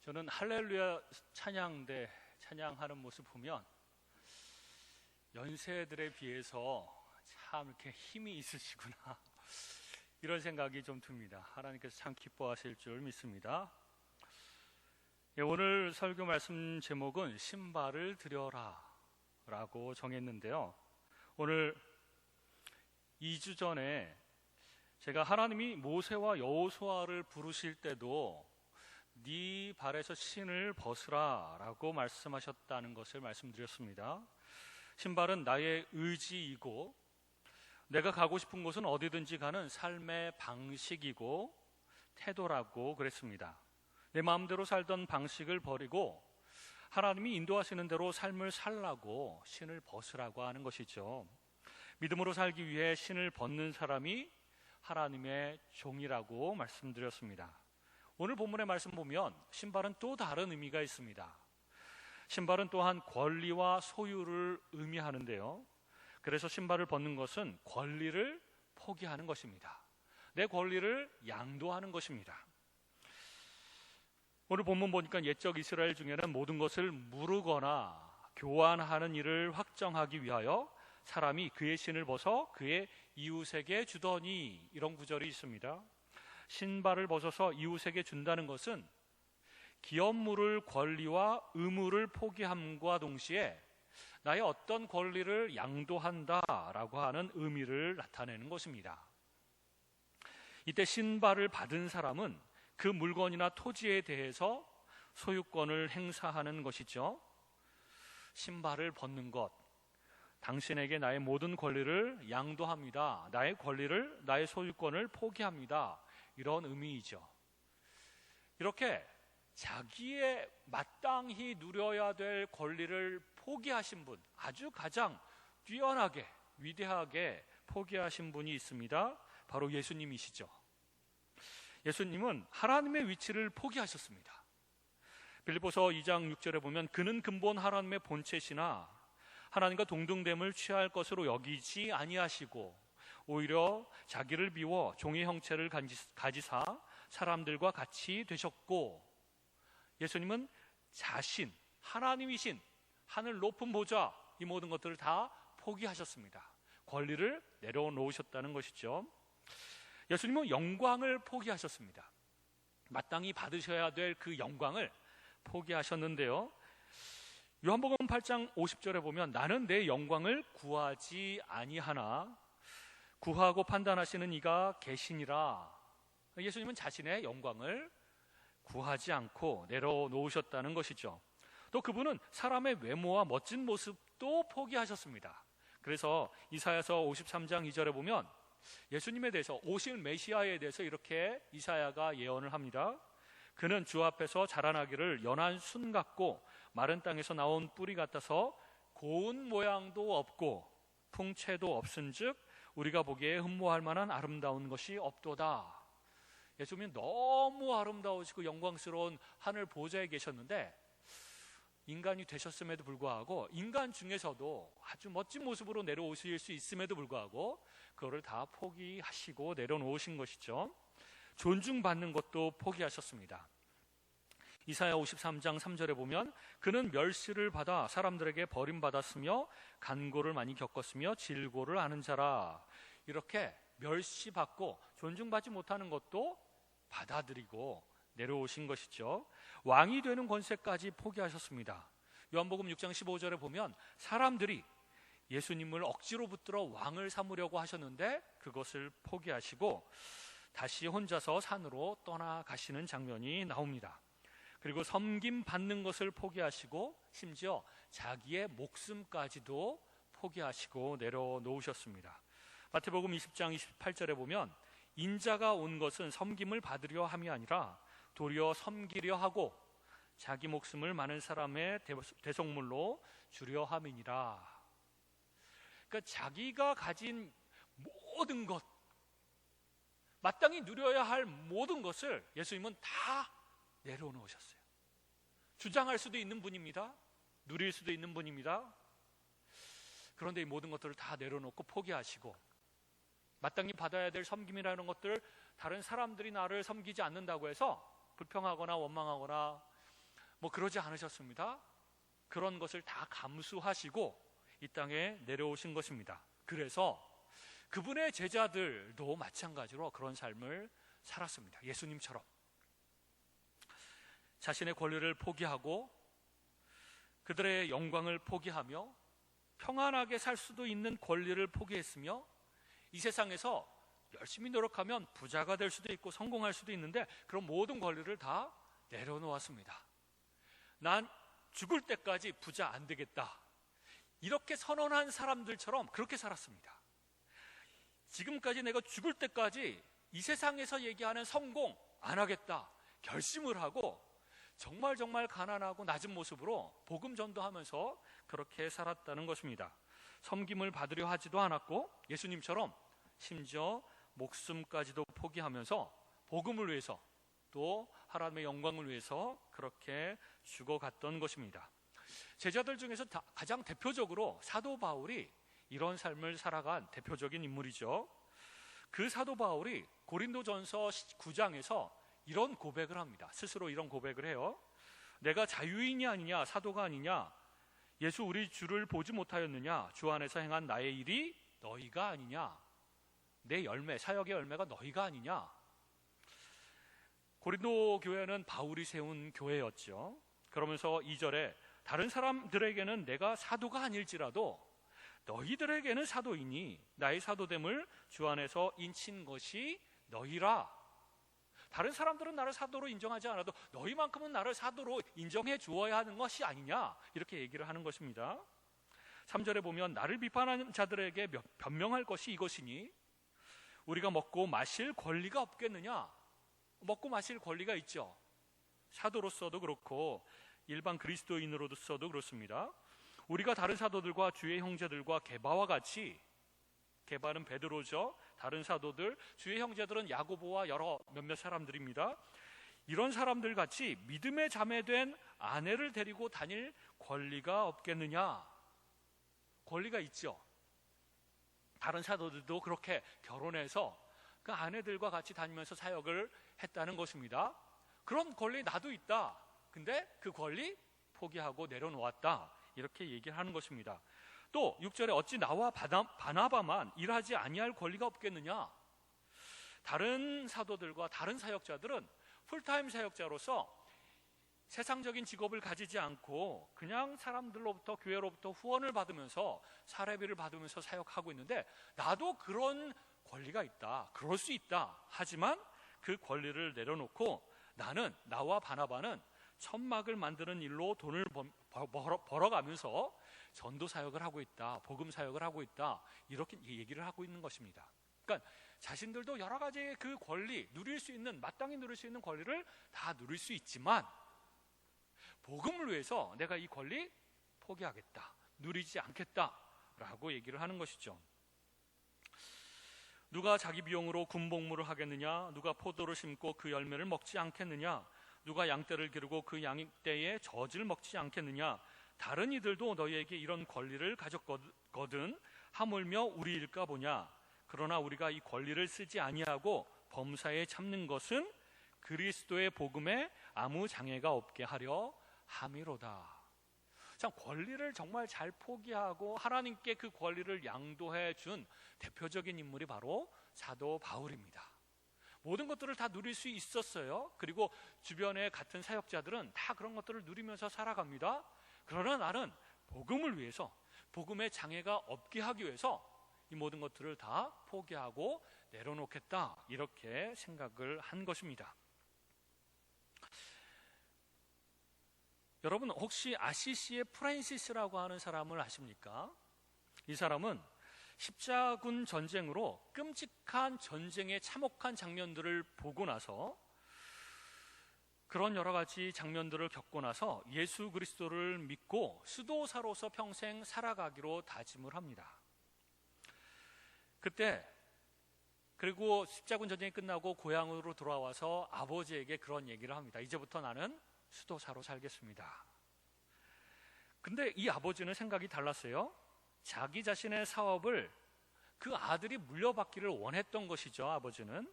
저는 할렐루야 찬양대 찬양하는 모습 보면 연세들에 비해서 참 이렇게 힘이 있으시구나 이런 생각이 좀 듭니다. 하나님께서 참 기뻐하실 줄 믿습니다. 오늘 설교 말씀 제목은 신발을 드려라 라고 정했는데요, 오늘 2주 전에 제가 하나님이 모세와 여호수아를 부르실 때도 네 발에서 신을 벗으라 라고 말씀하셨다는 것을 말씀드렸습니다. 신발은 나의 의지이고 내가 가고 싶은 곳은 어디든지 가는 삶의 방식이고 태도라고 그랬습니다. 내 마음대로 살던 방식을 버리고 하나님이 인도하시는 대로 삶을 살라고 신을 벗으라고 하는 것이죠. 믿음으로 살기 위해 신을 벗는 사람이 하나님의 종이라고 말씀드렸습니다. 오늘 본문의 말씀 보면 신발은 또 다른 의미가 있습니다. 신발은 또한 권리와 소유를 의미하는데요, 그래서 신발을 벗는 것은 권리를 포기하는 것입니다. 내 권리를 양도하는 것입니다. 오늘 본문 보니까 옛적 이스라엘 중에는 모든 것을 무르거나 교환하는 일을 확정하기 위하여 사람이 그의 신을 벗어 그의 이웃에게 주더니, 이런 구절이 있습니다. 신발을 벗어서 이웃에게 준다는 것은 기업 물을 권리와 의무를 포기함과 동시에 나의 어떤 권리를 양도한다라고 하는 의미를 나타내는 것입니다. 이때 신발을 받은 사람은 그 물건이나 토지에 대해서 소유권을 행사하는 것이죠. 신발을 벗는 것, 당신에게 나의 모든 권리를 양도합니다. 나의 권리를, 나의 소유권을 포기합니다. 이런 의미이죠. 이렇게 자기의 마땅히 누려야 될 권리를 포기하신 분, 아주 가장 뛰어나게 위대하게 포기하신 분이 있습니다. 바로 예수님이시죠. 예수님은 하나님의 위치를 포기하셨습니다. 빌립보서 2장 6절에 보면 그는 근본 하나님의 본체시나 하나님과 동등됨을 취할 것으로 여기지 아니하시고 오히려 자기를 비워 종의 형체를 가지사 사람들과 같이 되셨고, 예수님은 자신, 하나님이신 하늘 높은 보좌, 이 모든 것들을 다 포기하셨습니다. 권리를 내려놓으셨다는 것이죠. 예수님은 영광을 포기하셨습니다. 마땅히 받으셔야 될 그 영광을 포기하셨는데요, 요한복음 8장 50절에 보면 나는 내 영광을 구하지 아니하나 구하고 판단하시는 이가 계시니라. 예수님은 자신의 영광을 구하지 않고 내려놓으셨다는 것이죠. 또 그분은 사람의 외모와 멋진 모습도 포기하셨습니다. 그래서 이사야서 53장 2절에 보면 예수님에 대해서, 오실 메시아에 대해서 이렇게 이사야가 예언을 합니다. 그는 주 앞에서 자라나기를 연한 순 같고 마른 땅에서 나온 뿌리 같아서 고운 모양도 없고 풍채도 없은즉 우리가 보기에 흠모할 만한 아름다운 것이 없도다. 예수님은 너무 아름다우시고 영광스러운 하늘 보좌에 계셨는데 인간이 되셨음에도 불구하고 인간 중에서도 아주 멋진 모습으로 내려오실 수 있음에도 불구하고 그거를 다 포기하시고 내려놓으신 것이죠. 존중받는 것도 포기하셨습니다. 이사야 53장 3절에 보면 그는 멸시를 받아 사람들에게 버림받았으며 간고를 많이 겪었으며 질고를 아는 자라. 이렇게 멸시받고 존중받지 못하는 것도 받아들이고 내려오신 것이죠. 왕이 되는 권세까지 포기하셨습니다. 요한복음 6장 15절에 보면 사람들이 예수님을 억지로 붙들어 왕을 삼으려고 하셨는데 그것을 포기하시고 다시 혼자서 산으로 떠나가시는 장면이 나옵니다. 그리고 섬김 받는 것을 포기하시고 심지어 자기의 목숨까지도 포기하시고 내려놓으셨습니다. 마태복음 20장 28절에 보면 인자가 온 것은 섬김을 받으려 함이 아니라 도리어 섬기려 하고 자기 목숨을 많은 사람의 대속물로 주려 함이니라. 그러니까 자기가 가진 모든 것, 마땅히 누려야 할 모든 것을 예수님은 다 내려놓으셨어요. 주장할 수도 있는 분입니다. 누릴 수도 있는 분입니다. 그런데 이 모든 것들을 다 내려놓고 포기하시고 마땅히 받아야 될 섬김이라는 것들, 다른 사람들이 나를 섬기지 않는다고 해서 불평하거나 원망하거나 그러지 않으셨습니다. 그런 것을 다 감수하시고 이 땅에 내려오신 것입니다. 그래서 그분의 제자들도 마찬가지로 그런 삶을 살았습니다. 예수님처럼 자신의 권리를 포기하고 그들의 영광을 포기하며 평안하게 살 수도 있는 권리를 포기했으며 이 세상에서 열심히 노력하면 부자가 될 수도 있고 성공할 수도 있는데 그런 모든 권리를 다 내려놓았습니다. 난 죽을 때까지 부자 안 되겠다, 이렇게 선언한 사람들처럼 그렇게 살았습니다. 지금까지 내가 죽을 때까지 이 세상에서 얘기하는 성공 안 하겠다 결심을 하고 정말 가난하고 낮은 모습으로 복음 전도하면서 그렇게 살았다는 것입니다. 섬김을 받으려 하지도 않았고 예수님처럼 심지어 목숨까지도 포기하면서 복음을 위해서 또 하나님의 영광을 위해서 그렇게 죽어갔던 것입니다. 제자들 중에서 가장 대표적으로 사도 바울이 이런 삶을 살아간 대표적인 인물이죠. 그 사도 바울이 고린도전서 9장에서 이런 고백을 합니다. 스스로 이런 고백을 해요. 내가 자유인이 아니냐 사도가 아니냐, 예수 우리 주를 보지 못하였느냐, 주 안에서 행한 나의 일이 너희가 아니냐, 내 열매 사역의 열매가 너희가 아니냐. 고린도 교회는 바울이 세운 교회였죠. 그러면서 2절에 다른 사람들에게는 내가 사도가 아닐지라도 너희들에게는 사도이니 나의 사도됨을 주 안에서 인친 것이 너희라. 다른 사람들은 나를 사도로 인정하지 않아도 너희만큼은 나를 사도로 인정해 주어야 하는 것이 아니냐, 이렇게 얘기를 하는 것입니다. 3절에 보면 나를 비판하는 자들에게 변명할 것이 이것이니 우리가 먹고 마실 권리가 없겠느냐. 먹고 마실 권리가 있죠. 사도로서도 그렇고 일반 그리스도인으로서도 그렇습니다. 우리가 다른 사도들과 주의 형제들과 게바와 같이, 게바는 베드로죠. 다른 사도들, 주의 형제들은 야고보와 몇몇 사람들입니다. 이런 사람들 같이 믿음의 자매된 아내를 데리고 다닐 권리가 없겠느냐. 권리가 있죠. 다른 사도들도 그렇게 결혼해서 그 아내들과 같이 다니면서 사역을 했다는 것입니다. 그런 권리 나도 있다. 근데 그 권리 포기하고 내려놓았다, 이렇게 얘기를 하는 것입니다. 또 6절에 어찌 나와 바나바만 일하지 아니할 권리가 없겠느냐. 다른 사도들과 다른 사역자들은 풀타임 사역자로서 세상적인 직업을 가지지 않고 그냥 사람들로부터, 교회로부터 후원을 받으면서 사례비를 받으면서 사역하고 있는데 나도 그런 권리가 있다, 그럴 수 있다. 하지만 그 권리를 내려놓고 나와 바나바는 천막을 만드는 일로 돈을 벌어가면서 전도 사역을 하고 있다, 복음 사역을 하고 있다, 이렇게 얘기를 하고 있는 것입니다. 그러니까 자신들도 여러 가지의 그 권리, 마땅히 누릴 수 있는 권리를 다 누릴 수 있지만 복음을 위해서 내가 이 권리 포기하겠다, 누리지 않겠다라고 얘기를 하는 것이죠. 누가 자기 비용으로 군복무를 하겠느냐, 누가 포도를 심고 그 열매를 먹지 않겠느냐, 누가 양떼를 기르고 그 양떼의 젖을 먹지 않겠느냐. 다른 이들도 너희에게 이런 권리를 가졌거든 하물며 우리일까 보냐. 그러나 우리가 이 권리를 쓰지 아니하고 범사에 참는 것은 그리스도의 복음에 아무 장애가 없게 하려 함이로다. 참, 권리를 정말 잘 포기하고 하나님께 그 권리를 양도해 준 대표적인 인물이 바로 사도 바울입니다. 모든 것들을 다 누릴 수 있었어요. 그리고 주변의 같은 사역자들은 다 그런 것들을 누리면서 살아갑니다. 그러나 나는 복음을 위해서, 복음의 장애가 없게 하기 위해서 이 모든 것들을 다 포기하고 내려놓겠다, 이렇게 생각을 한 것입니다. 여러분, 혹시 아시시의 프란시스라고 하는 사람을 아십니까? 이 사람은 십자군 전쟁으로 끔찍한 전쟁의 참혹한 장면들을 보고 나서, 그런 여러 가지 장면들을 겪고 나서 예수 그리스도를 믿고 수도사로서 평생 살아가기로 다짐을 합니다. 그리고 십자군 전쟁이 끝나고 고향으로 돌아와서 아버지에게 그런 얘기를 합니다. 이제부터 나는 수도사로 살겠습니다. 근데 이 아버지는 생각이 달랐어요. 자기 자신의 사업을 그 아들이 물려받기를 원했던 것이죠, 아버지는.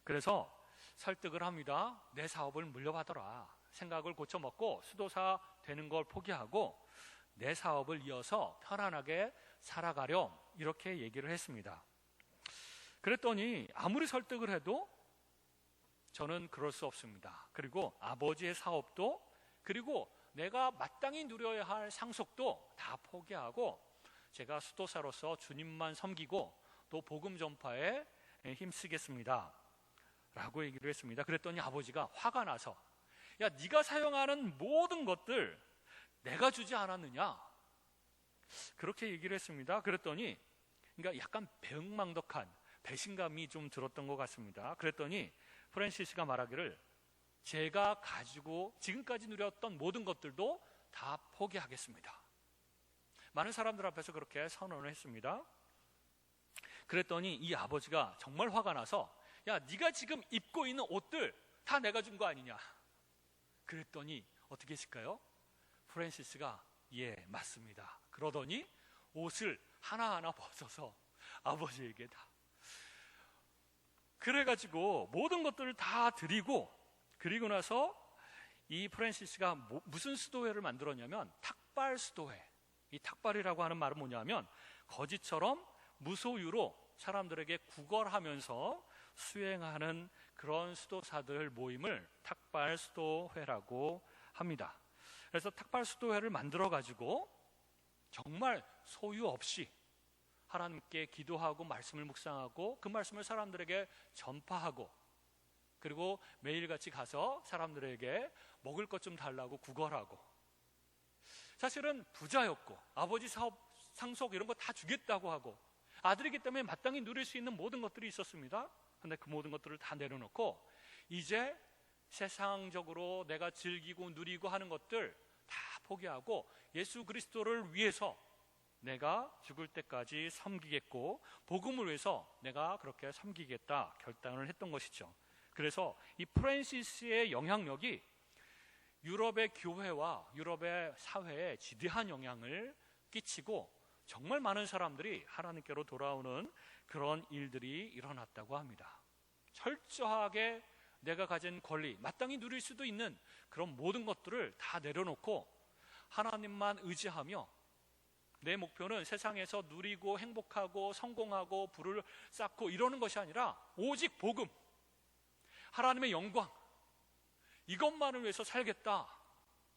그래서 설득을 합니다. 내 사업을 물려받아라. 생각을 고쳐먹고 수도사 되는 걸 포기하고 내 사업을 이어서 편안하게 살아가렴, 이렇게 얘기를 했습니다. 그랬더니 아무리 설득을 해도 저는 그럴 수 없습니다. 그리고 아버지의 사업도, 그리고 내가 마땅히 누려야 할 상속도 다 포기하고 제가 수도사로서 주님만 섬기고 또 복음 전파에 힘쓰겠습니다 라고 얘기를 했습니다. 그랬더니 아버지가 화가 나서, 야, 네가 사용하는 모든 것들 내가 주지 않았느냐, 그렇게 얘기를 했습니다. 그랬더니 그러니까 약간 배응망덕한 배신감이 좀 들었던 것 같습니다. 그랬더니 프랜시스가 말하기를, 제가 가지고 지금까지 누렸던 모든 것들도 다 포기하겠습니다. 많은 사람들 앞에서 그렇게 선언을 했습니다. 그랬더니 이 아버지가 정말 화가 나서, 야, 네가 지금 입고 있는 옷들 다 내가 준 거 아니냐. 그랬더니 어떻게 했을까요? 프랜시스가 예, 맞습니다. 그러더니 옷을 하나하나 벗어서 아버지에게 다, 그래가지고 모든 것들을 다 드리고, 그리고 나서 이 프랜시스가 무슨 수도회를 만들었냐면 탁발 수도회. 이 탁발이라고 하는 말은 뭐냐면 거지처럼 무소유로 사람들에게 구걸하면서 수행하는 그런 수도사들 모임을 탁발 수도회라고 합니다. 그래서 탁발 수도회를 만들어 가지고 정말 소유 없이 하나님께 기도하고 말씀을 묵상하고 그 말씀을 사람들에게 전파하고, 그리고 매일같이 가서 사람들에게 먹을 것 좀 달라고 구걸하고, 사실은 부자였고 아버지 사업 상속 이런 거 다 주겠다고 하고 아들이기 때문에 마땅히 누릴 수 있는 모든 것들이 있었습니다. 그런데 그 모든 것들을 다 내려놓고 이제 세상적으로 내가 즐기고 누리고 하는 것들 다 포기하고 예수 그리스도를 위해서 내가 죽을 때까지 섬기겠고 복음을 위해서 내가 그렇게 섬기겠다 결단을 했던 것이죠. 그래서 이 프랜시스의 영향력이 유럽의 교회와 유럽의 사회에 지대한 영향을 끼치고 정말 많은 사람들이 하나님께로 돌아오는 그런 일들이 일어났다고 합니다. 철저하게 내가 가진 권리, 마땅히 누릴 수도 있는 그런 모든 것들을 다 내려놓고 하나님만 의지하며, 내 목표는 세상에서 누리고 행복하고 성공하고 부를 쌓고 이러는 것이 아니라 오직 복음, 하나님의 영광, 이것만을 위해서 살겠다,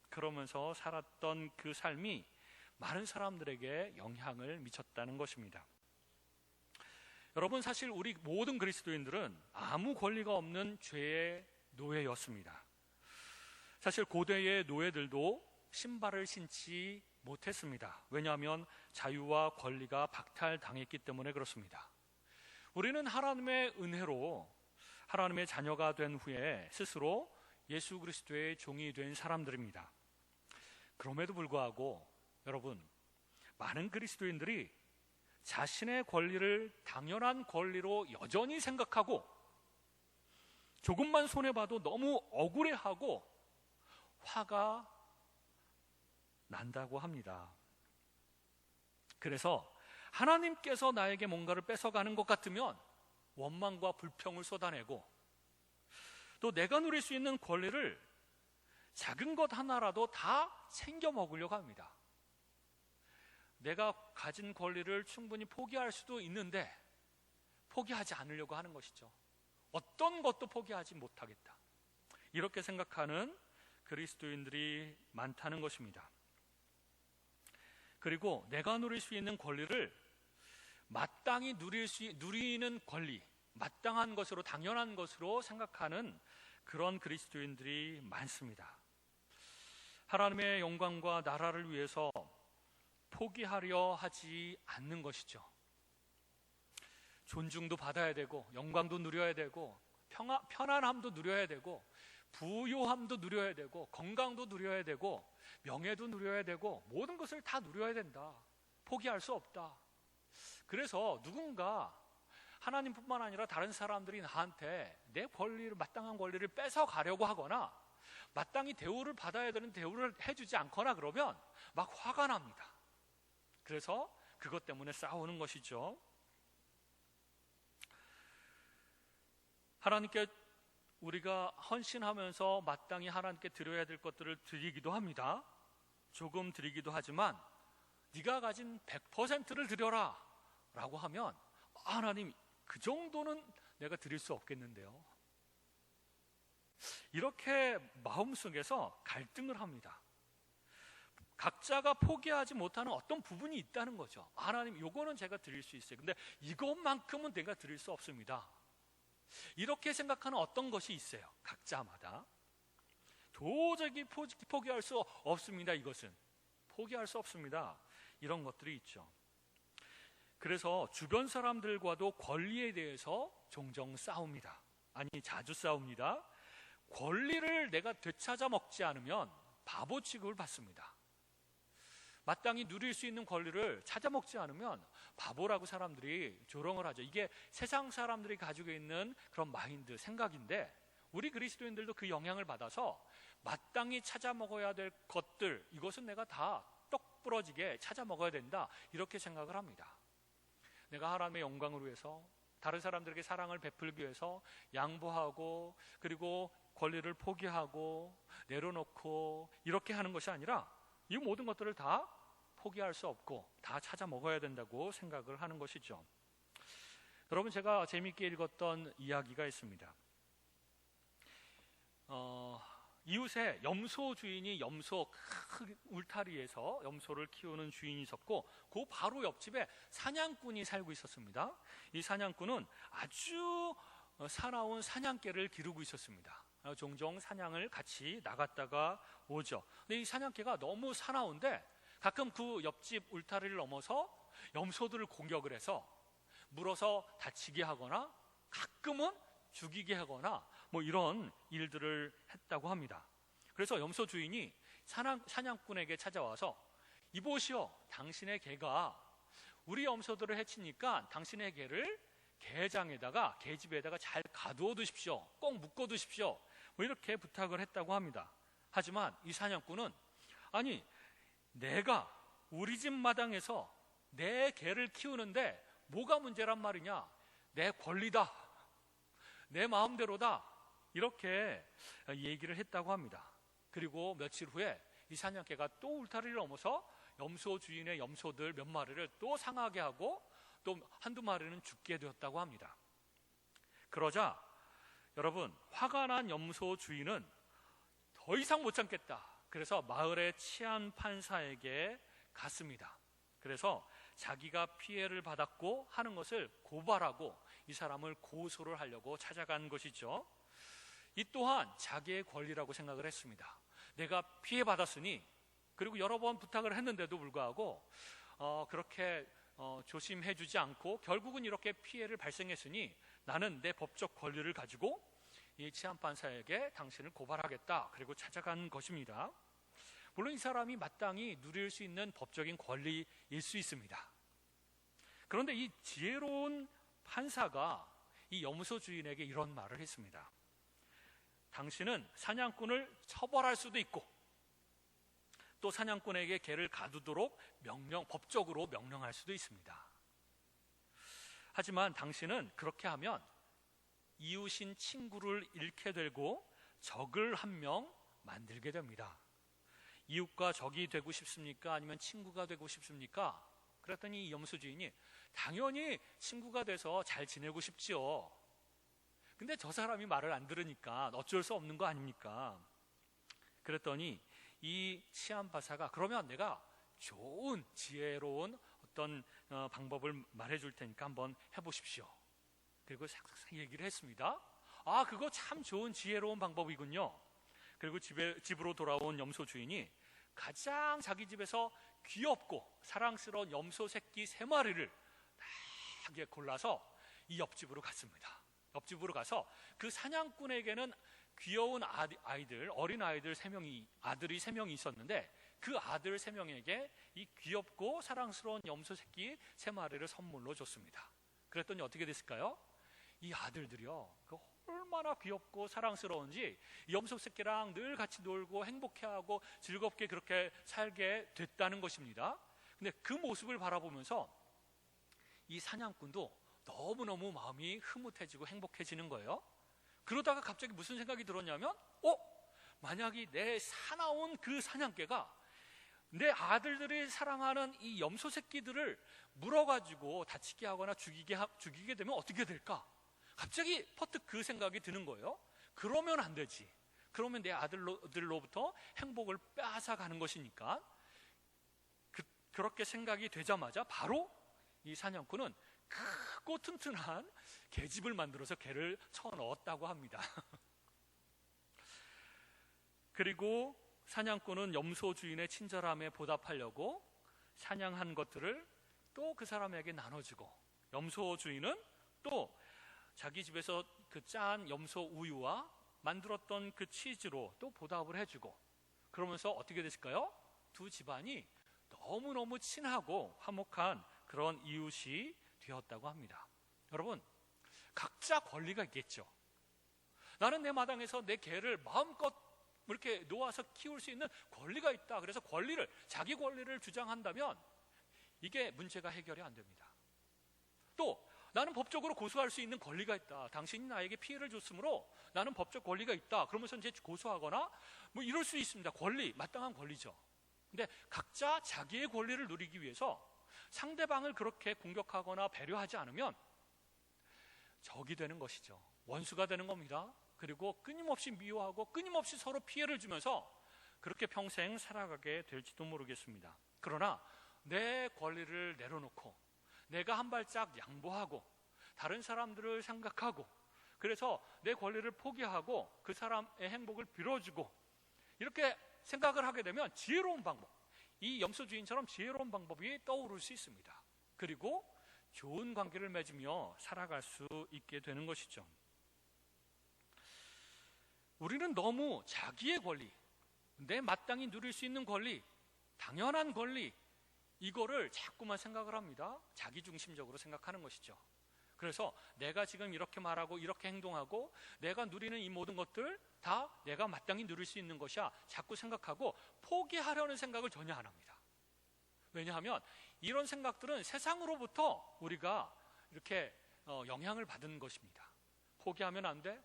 그러면서 살았던 그 삶이 많은 사람들에게 영향을 미쳤다는 것입니다. 여러분, 사실 우리 모든 그리스도인들은 아무 권리가 없는 죄의 노예였습니다. 사실 고대의 노예들도 신발을 신지 못했습니다. 왜냐하면 자유와 권리가 박탈당했기 때문에 그렇습니다. 우리는 하나님의 은혜로 하나님의 자녀가 된 후에 스스로 예수 그리스도의 종이 된 사람들입니다. 그럼에도 불구하고 여러분, 많은 그리스도인들이 자신의 권리를 당연한 권리로 여전히 생각하고 조금만 손해봐도 너무 억울해하고 화가 난다고 합니다. 그래서 하나님께서 나에게 뭔가를 뺏어가는 것 같으면 원망과 불평을 쏟아내고, 또 내가 누릴 수 있는 권리를 작은 것 하나라도 다 챙겨 먹으려고 합니다. 내가 가진 권리를 충분히 포기할 수도 있는데 포기하지 않으려고 하는 것이죠. 어떤 것도 포기하지 못하겠다, 이렇게 생각하는 그리스도인들이 많다는 것입니다. 그리고 내가 누릴 수 있는 권리를 마땅히 누리는 권리, 마땅한 것으로, 당연한 것으로 생각하는 그런 그리스도인들이 많습니다. 하나님의 영광과 나라를 위해서 포기하려 하지 않는 것이죠. 존중도 받아야 되고 영광도 누려야 되고 편안함도 누려야 되고 부요함도 누려야 되고 건강도 누려야 되고 명예도 누려야 되고 모든 것을 다 누려야 된다. 포기할 수 없다. 그래서 누군가, 하나님뿐만 아니라 다른 사람들이 나한테 내 권리를, 마땅한 권리를 뺏어 가려고 하거나 마땅히 대우를 받아야 되는 대우를 해주지 않거나 그러면 막 화가 납니다. 그래서 그것 때문에 싸우는 것이죠. 하나님께 우리가 헌신하면서 마땅히 하나님께 드려야 될 것들을 드리기도 합니다. 조금 드리기도 하지만 네가 가진 100%를 드려라 라고 하면 하나님, 그 정도는 내가 드릴 수 없겠는데요. 이렇게 마음속에서 갈등을 합니다. 각자가 포기하지 못하는 어떤 부분이 있다는 거죠. 하나님, 요거는 제가 드릴 수 있어요. 근데 이것만큼은 내가 드릴 수 없습니다. 이렇게 생각하는 어떤 것이 있어요. 각자마다. 도저히 포기할 수 없습니다. 이것은 포기할 수 없습니다. 이런 것들이 있죠. 그래서 주변 사람들과도 권리에 대해서 종종 싸웁니다. 아니, 자주 싸웁니다. 권리를 내가 되찾아 먹지 않으면 바보 취급을 받습니다. 마땅히 누릴 수 있는 권리를 찾아 먹지 않으면 바보라고 사람들이 조롱을 하죠. 이게 세상 사람들이 가지고 있는 그런 마인드, 생각인데 우리 그리스도인들도 그 영향을 받아서 마땅히 찾아 먹어야 될 것들, 이것은 내가 다 똑 부러지게 찾아 먹어야 된다, 이렇게 생각을 합니다. 내가 하나님의 영광을 위해서, 다른 사람들에게 사랑을 베풀기 위해서 양보하고, 그리고 권리를 포기하고 내려놓고 이렇게 하는 것이 아니라 이 모든 것들을 다 포기할 수 없고 다 찾아 먹어야 된다고 생각을 하는 것이죠. 여러분, 제가 재미있게 읽었던 이야기가 있습니다. 이웃에 염소 주인이 염소 큰 울타리에서 염소를 키우는 주인이 있었고, 그 바로 옆집에 사냥꾼이 살고 있었습니다. 이 사냥꾼은 아주 사나운 사냥개를 기르고 있었습니다. 종종 사냥을 같이 나갔다가 오죠. 근데 이 사냥개가 너무 사나운데 가끔 그 옆집 울타리를 넘어서 염소들을 공격을 해서 물어서 다치게 하거나 가끔은 죽이게 하거나 뭐 이런 일들을 했다고 합니다. 그래서 염소 주인이 사냥꾼에게 찾아와서, 이보시오, 당신의 개가 우리 염소들을 해치니까 당신의 개를 개장에다가, 개집에다가 잘 가두어 두십시오. 꼭 묶어 두십시오. 뭐 이렇게 부탁을 했다고 합니다. 하지만 이 사냥꾼은, 아니, 내가 우리 집 마당에서 내 개를 키우는데 뭐가 문제란 말이냐, 내 권리다, 내 마음대로다, 이렇게 얘기를 했다고 합니다. 그리고 며칠 후에 이 사냥개가 또 울타리를 넘어서 염소 주인의 염소들 몇 마리를 또 상하게 하고 또 한두 마리는 죽게 되었다고 합니다. 그러자 여러분, 화가 난 염소 주인은 더 이상 못 참겠다. 그래서 마을의 치안 판사에게 갔습니다. 그래서 자기가 피해를 받았고 하는 것을 고발하고 이 사람을 고소를 하려고 찾아간 것이죠. 이 또한 자기의 권리라고 생각을 했습니다. 내가 피해받았으니, 그리고 여러 번 부탁을 했는데도 불구하고 그렇게 조심해주지 않고 결국은 이렇게 피해를 발생했으니 나는 내 법적 권리를 가지고 이 치안판사에게 당신을 고발하겠다, 그리고 찾아간 것입니다. 물론 이 사람이 마땅히 누릴 수 있는 법적인 권리일 수 있습니다. 그런데 이 지혜로운 판사가 이 염소 주인에게 이런 말을 했습니다. 당신은 사냥꾼을 처벌할 수도 있고 또 사냥꾼에게 개를 가두도록 법적으로 명령할 수도 있습니다. 하지만 당신은 그렇게 하면 이웃인 친구를 잃게 되고 적을 한 명 만들게 됩니다. 이웃과 적이 되고 싶습니까? 아니면 친구가 되고 싶습니까? 그랬더니 이 염소 주인이, 당연히 친구가 돼서 잘 지내고 싶지요. 근데 저 사람이 말을 안 들으니까 어쩔 수 없는 거 아닙니까? 그랬더니 이 치안판사가, 그러면 내가 좋은 지혜로운 어떤 방법을 말해줄 테니까 한번 해보십시오. 그리고 싹싹 얘기를 했습니다. 아, 그거 참 좋은 지혜로운 방법이군요. 그리고 집으로 돌아온 염소 주인이 가장 자기 집에서 귀엽고 사랑스러운 염소 새끼 3마리를 딱 골라서 이 옆집으로 갔습니다. 옆집으로 가서 그 사냥꾼에게는 귀여운 아이들, 어린 아이들 3명이, 아들이 3명이 있었는데 그 아들 3명에게 이 귀엽고 사랑스러운 염소 새끼 3마리를 선물로 줬습니다. 그랬더니 어떻게 됐을까요? 이 아들들이요, 얼마나 귀엽고 사랑스러운지 염소 새끼랑 늘 같이 놀고 행복해하고 즐겁게 그렇게 살게 됐다는 것입니다. 근데 그 모습을 바라보면서 이 사냥꾼도 너무너무 마음이 흐뭇해지고 행복해지는 거예요. 그러다가 갑자기 무슨 생각이 들었냐면 만약에 내 사나운 그 사냥개가 내 아들들이 사랑하는 이 염소 새끼들을 물어가지고 다치게 하거나 죽이게 되면 어떻게 될까? 갑자기 퍼뜩 그 생각이 드는 거예요. 그러면 안 되지. 그러면 내 아들로부터 행복을 빼앗아가는 것이니까. 그렇게 생각이 되자마자 바로 이 사냥꾼은 크고 튼튼한 계집을 만들어서 개를 쳐넣었다고 합니다. 그리고 사냥꾼은 염소 주인의 친절함에 보답하려고 사냥한 것들을 또 그 사람에게 나눠주고, 염소 주인은 또 자기 집에서 그 짠 염소 우유와 만들었던 그 치즈로 또 보답을 해주고, 그러면서 어떻게 됐을까요? 두 집안이 너무너무 친하고 화목한 그런 이웃이 되었다고 합니다. 여러분, 각자 권리가 있겠죠. 나는 내 마당에서 내 개를 마음껏 이렇게 놓아서 키울 수 있는 권리가 있다. 그래서 자기 권리를 주장한다면 이게 문제가 해결이 안 됩니다. 또 나는 법적으로 고소할 수 있는 권리가 있다. 당신이 나에게 피해를 줬으므로 나는 법적 권리가 있다. 그러면서 이제 고소하거나 뭐 이럴 수 있습니다. 마땅한 권리죠. 근데 각자 자기의 권리를 누리기 위해서 상대방을 그렇게 공격하거나 배려하지 않으면 적이 되는 것이죠. 원수가 되는 겁니다. 그리고 끊임없이 미워하고 끊임없이 서로 피해를 주면서 그렇게 평생 살아가게 될지도 모르겠습니다. 그러나 내 권리를 내려놓고 내가 한 발짝 양보하고 다른 사람들을 생각하고, 그래서 내 권리를 포기하고 그 사람의 행복을 빌어주고, 이렇게 생각을 하게 되면 지혜로운 방법, 이 염소 주인처럼 지혜로운 방법이 떠오를 수 있습니다. 그리고 좋은 관계를 맺으며 살아갈 수 있게 되는 것이죠. 우리는 너무 자기의 권리, 내 마땅히 누릴 수 있는 권리, 당연한 권리, 이거를 자꾸만 생각을 합니다. 자기중심적으로 생각하는 것이죠. 그래서 내가 지금 이렇게 말하고 이렇게 행동하고 내가 누리는 이 모든 것들 다 내가 마땅히 누릴 수 있는 것이야 자꾸 생각하고 포기하려는 생각을 전혀 안 합니다. 왜냐하면 이런 생각들은 세상으로부터 우리가 이렇게 영향을 받은 것입니다. 포기하면 안 돼.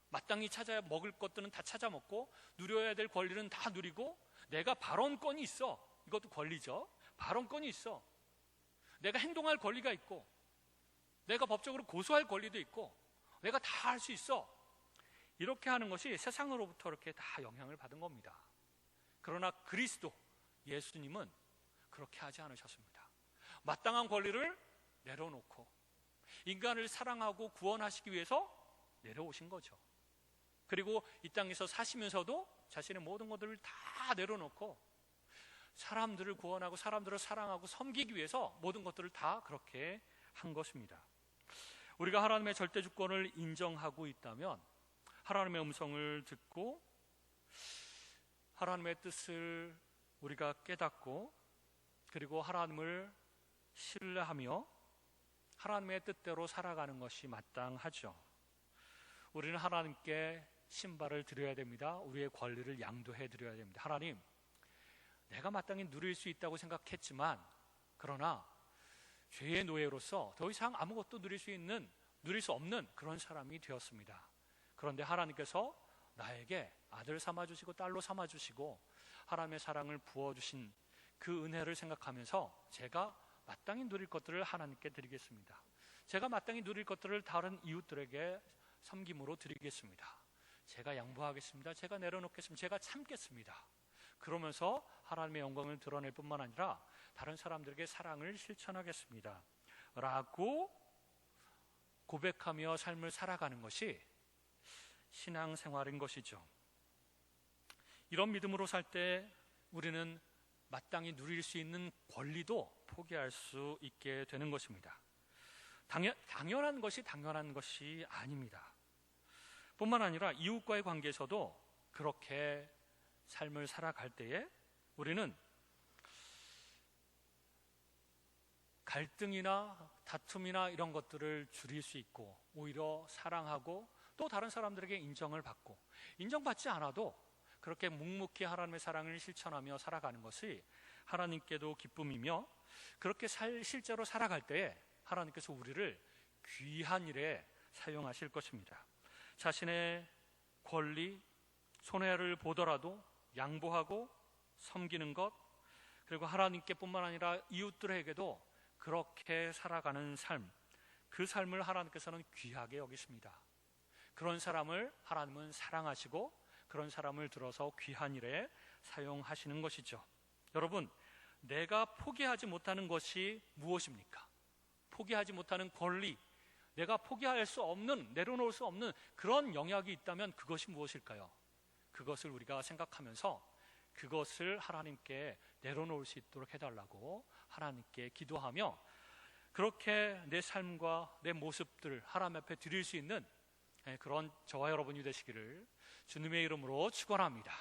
마땅히 찾아야 먹을 것들은 다 찾아 먹고 누려야 될 권리는 다 누리고, 내가 발언권이 있어. 이것도 권리죠. 발언권이 있어. 내가 행동할 권리가 있고, 내가 법적으로 고소할 권리도 있고, 내가 다 할 수 있어. 이렇게 하는 것이 세상으로부터 이렇게 다 영향을 받은 겁니다. 그러나 그리스도 예수님은 그렇게 하지 않으셨습니다. 마땅한 권리를 내려놓고 인간을 사랑하고 구원하시기 위해서 내려오신 거죠. 그리고 이 땅에서 사시면서도 자신의 모든 것들을 다 내려놓고 사람들을 구원하고 사람들을 사랑하고 섬기기 위해서 모든 것들을 다 그렇게 한 것입니다. 우리가 하나님의 절대 주권을 인정하고 있다면, 하나님의 음성을 듣고 하나님의 뜻을 우리가 깨닫고, 그리고 하나님을 신뢰하며 하나님의 뜻대로 살아가는 것이 마땅하죠. 우리는 하나님께 신발을 드려야 됩니다. 우리의 권리를 양도해 드려야 됩니다. 하나님, 내가 마땅히 누릴 수 있다고 생각했지만, 그러나 죄의 노예로서 더 이상 아무것도 누릴 수 없는 그런 사람이 되었습니다. 그런데 하나님께서 나에게 아들 삼아주시고 딸로 삼아주시고 하나님의 사랑을 부어주신 그 은혜를 생각하면서 제가 마땅히 누릴 것들을 하나님께 드리겠습니다. 제가 마땅히 누릴 것들을 다른 이웃들에게 섬김으로 드리겠습니다. 제가 양보하겠습니다. 제가 내려놓겠습니다. 제가 참겠습니다. 그러면서 하나님의 영광을 드러낼 뿐만 아니라 다른 사람들에게 사랑을 실천하겠습니다 라고 고백하며 삶을 살아가는 것이 신앙생활인 것이죠. 이런 믿음으로 살 때 우리는 마땅히 누릴 수 있는 권리도 포기할 수 있게 되는 것입니다. 당연한 것이 아닙니다. 뿐만 아니라 이웃과의 관계에서도 그렇게 삶을 살아갈 때에 우리는 갈등이나 다툼이나 이런 것들을 줄일 수 있고, 오히려 사랑하고 또 다른 사람들에게 인정을 받고, 인정받지 않아도 그렇게 묵묵히 하나님의 사랑을 실천하며 살아가는 것이 하나님께도 기쁨이며, 그렇게 실제로 살아갈 때에 하나님께서 우리를 귀한 일에 사용하실 것입니다. 자신의 권리, 손해를 보더라도 양보하고 섬기는 것, 그리고 하나님께 뿐만 아니라 이웃들에게도 그렇게 살아가는 삶, 그 삶을 하나님께서는 귀하게 여기십니다. 그런 사람을 하나님은 사랑하시고 그런 사람을 들어서 귀한 일에 사용하시는 것이죠. 여러분, 내가 포기하지 못하는 것이 무엇입니까? 포기하지 못하는 권리, 내가 포기할 수 없는, 내려놓을 수 없는 그런 영역이 있다면 그것이 무엇일까요? 그것을 우리가 생각하면서 그것을 하나님께 내려놓을 수 있도록 해달라고 하나님께 기도하며, 그렇게 내 삶과 내 모습들 하나님 앞에 드릴 수 있는 그런 저와 여러분이 되시기를 주님의 이름으로 축원합니다.